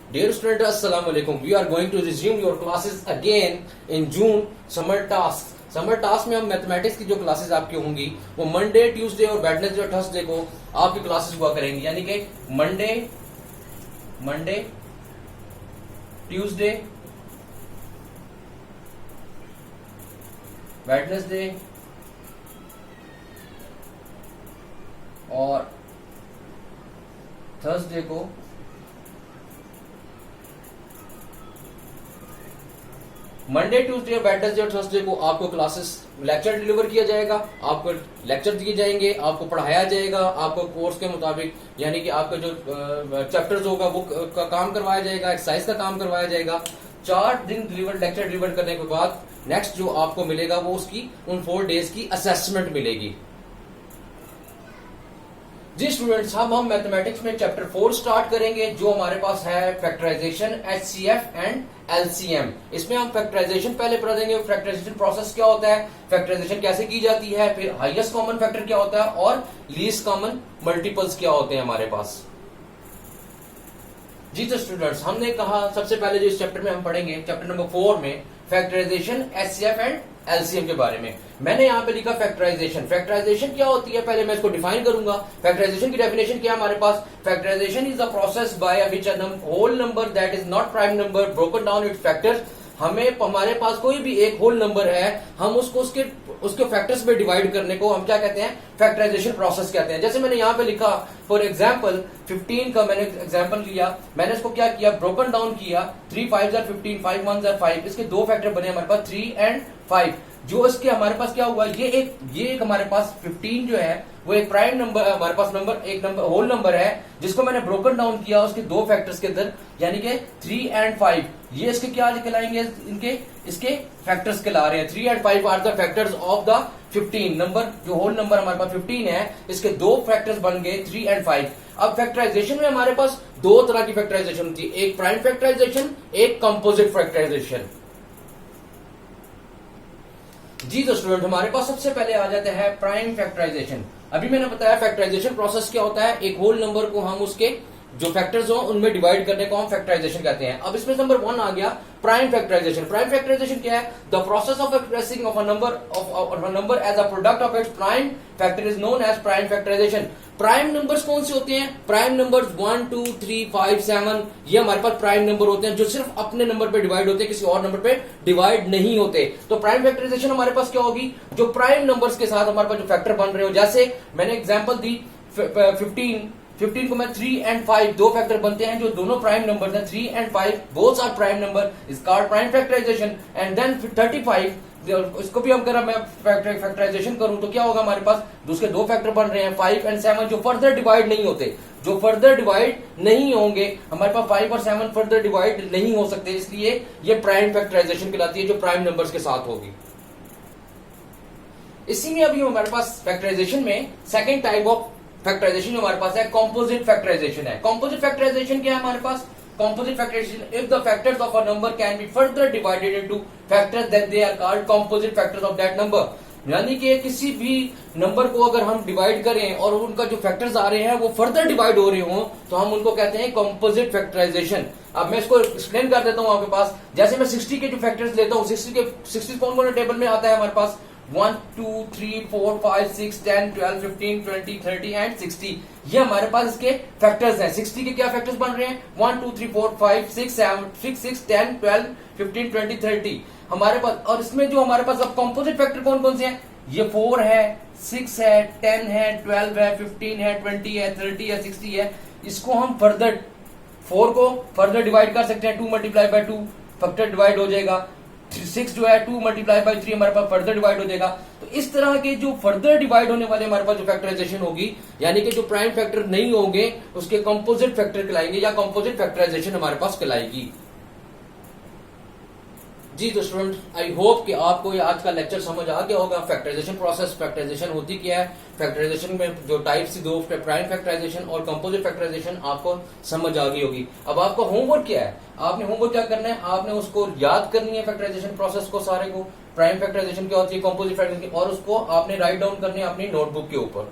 Dear student, Assalamu alaikum. We are going to resume your classes again in June. Summer tasks. Summer task में हम mathematics की जो classes आपकी होंगी वो मंडे, ट्यूसडे और वेडनेसडे और थर्सडे को आपकी क्लासेस हुआ करेंगी। यानी कि मंडे, ट्यूसडे, वेडनेसडे और थर्सडे को मंडे, ट्यूसडे, वेडनेसडे और थर्सडे को आपको क्लासेस लेक्चर डिलीवर किया जाएगा। आपको लेक्चर दिए जाएंगे, आपको पढ़ाया जाएगा, आपको कोर्स के मुताबिक यानी कि आपका जो चैप्टर्स होगा वो का काम करवाया जाएगा, एक्सरसाइज का काम करवाया जाएगा। 4 दिन लेक्चर डिलीवर करने के बाद नेक्स्ट जो आपको मिलेगा वो उसकी उन 4 डेज की असेसमेंट मिलेगी। जी स्टूडेंट्स, हम मैथमेटिक्स में चैप्टर 4 स्टार्ट करेंगे जो हमारे पास है फैक्टराइजेशन, एचसीएफ एंड एलसीएम। इसमें हम फैक्टराइजेशन पहले पढ़ देंगे, फैक्टराइजेशन प्रोसेस क्या होता है, फैक्टराइजेशन कैसे की जाती है, फिर हाईएस्ट कॉमन फैक्टर क्या होता है और लीस्ट कॉमन मल्टीपल्स क्या होते हैं हमारे पास। जी तो स्टूडेंट्स, हमने कहा सबसे पहले जो इस चैप्टर में हम पढ़ेंगे चैप्टर नंबर 4 में फैक्टराइजेशन, एचसीएफ एंड एलसीएम के बारे में। मैंने यहां पे लिखा फैक्टराइजेशन। फैक्टराइजेशन क्या होती है पहले मैं इसको डिफाइन करूंगा। फैक्टराइजेशन की डेफिनेशन क्या है हमारे पास, factorization is the process by which a whole number that is not prime number broken down its factors. हमारे पास कोई भी एक होल नंबर है, हम उसको उसके फैक्टर्स में डिवाइड करने को हम क्या कहते हैं, फैक्टराइजेशन प्रोसेस कहते हैं। जैसे मैंने यहाँ पे लिखा फॉर एग्जाम्पल 15 का मैंने एग्जाम्पल लिया, मैंने इसको क्या किया, ब्रोकन डाउन किया। 3 5 15, 5 1 5, इसके 2 फैक्टर बने हमारे पास 3 एंड 5। जो इसके हमारे पास क्या हुआ, ये एक हमारे पास 15 जो है वो एक प्राइम नंबर हमारे पास एक नंबर होल नंबर है जिसको मैंने ब्रोकन डाउन किया उसके 2 फैक्टर्स के अंदर, यानी कि 3 एंड 5। ये इसके क्या कहलाएंगे, इसके फैक्टर्स कहला रहे हैं। 3 and 5 are the factors of the 15 number. जो होल नंबर हमारे पास 15 है, इसके 2 फैक्टर्स बन गए 3 एंड 5। अब फैक्टराइजेशन में हमारे पास 2 तरह की फैक्टराइजेशन होती है, एक प्राइम फैक्टराइजेशन, एक कंपोजिट फैक्टराइजेशन। जी तो स्टूडेंट, हमारे पास सबसे पहले आ जाता है प्राइम फैक्टराइजेशन। अभी मैंने बताया फैक्टराइजेशन प्रोसेस क्या होता है, एक होल नंबर को हम उसके जो फैक्टर्स हो उनमें डिवाइड करने को हम फैक्टराइजेशन कहते हैं। अब इसमें नंबर 1 आ गया प्राइम फैक्टराइजेशन। प्राइम फैक्टराइजेशन क्या है, the process of expressing of a number as a product of its prime factor is known as prime factorization. Prime numbers कौन से होते हैं, प्राइम नंबर्स 1 2 3 5 7, ये हमारे पास प्राइम नंबर होते हैं जो सिर्फ अपने नंबर पे डिवाइड होते हैं, किसी और नंबर पे डिवाइड नहीं होते। तो प्राइम फैक्टराइजेशन हमारे पास क्या होगी, जो प्राइम नंबर्स के साथ हमारे पास जो फैक्टर बन रहे हो। जैसे मैंने एग्जांपल दी 15 को मैं 3 एंड 5 2 फैक्टर बनते हैं जो दोनों प्राइम नंबर हैं। 3 and 5 both are prime number, is called prime factorization. And then 35 इसको भी हम अगर मैं फैक्टराइजेशन करूं तो क्या होगा हमारे पास, उसके 2 फैक्टर बन रहे हैं 5 एंड 7 जो फर्दर डिवाइड नहीं होते, जो फर्दर डिवाइड नहीं होंगे। हमारे पास 5 और 7 फर्दर डिवाइड नहीं हो सकते, इसलिए ये प्राइम फैक्टराइजेशन कहलाती है जो प्राइम नंबर्स के साथ होगी। इसी में अभी हमारे पास फैक्टराइजेशन में सेकेंड टाइप ऑफ फैक्टराइजेशन जो हमारे पास है कंपोजिट फैक्टराइजेशन है। कंपोजिट फैक्टराइजेशन क्या है हमारे पास, composite factorization, if the factors of a number can be further divided into factors then they are called composite factors of that number। यानी कि किसी भी नंबर को अगर हम डिवाइड करें और उनका जो फैक्टर्स आ रहे हैं वो फर्दर डिवाइड हो रहे हो तो हम उनको कहते हैं कंपोजिट फैक्टराइजेशन। अब मैं इसको एक्सप्लेन कर देता हूं आपके पास। जैसे मैं 60 के जो फैक्टर्स लेता हूं, 60 कौन कौन टेबल में आता है हमारे पास, 1 2 3 4 5 6 10 12 15 20 30 एंड 60। ये हमारे पास इसके फैक्टर्स हैं। 60 के क्या फैक्टर्स बन रहे हैं, 1 2 3 4 5 6 7 6 6 10 12 15 20 30 हमारे पास। और इसमें जो हमारे पास अब कंपोजिट फैक्टर कौन कौन से हैं, ये 4 है, 6 है, 10 है, 12 है, 15 है, 20 है, 30 है, 60 है। इसको हम फर्दर 4 को फर्दर डिवाइड कर सकते हैं, 2 मल्टीप्लाई बाय 2 फैक्टर डिवाइड हो जाएगा। 6 जो है 2 मल्टीप्लाई बाय 3 हमारे पास फर्दर डिवाइड हो जाएगा। तो इस तरह के जो फर्दर डिवाइड होने वाले हमारे पास जो फैक्टराइजेशन होगी, यानी कि जो प्राइम फैक्टर नहीं होंगे उसके कंपोजिट फैक्टर कहलाएंगे या कंपोजिट फैक्टराइजेशन हमारे पास कहलाएगी। जी तो स्टूडेंट, आई होप कि आपको ये आज का लेक्चर समझ आ गया होगा। फैक्टराइजेशन प्रोसेस, फैक्टराइजेशन होती क्या है, फैक्टराइजेशन में जो टाइप्स थी 2, प्राइम फैक्टराइजेशन और कंपोजिट फैक्टराइजेशन आपको समझ आ गई होगी। अब आपका होमवर्क क्या है, आपने होमवर्क क्या करना है, आपने उसको याद करनी है फैक्टराइजेशन प्रोसेस को सारे को, प्राइम फैक्टराइजेशन क्या होती है, कंपोजिट फैक्टराइजेशन, और उसको आपने राइट डाउन करनी है अपनी नोटबुक के ऊपर।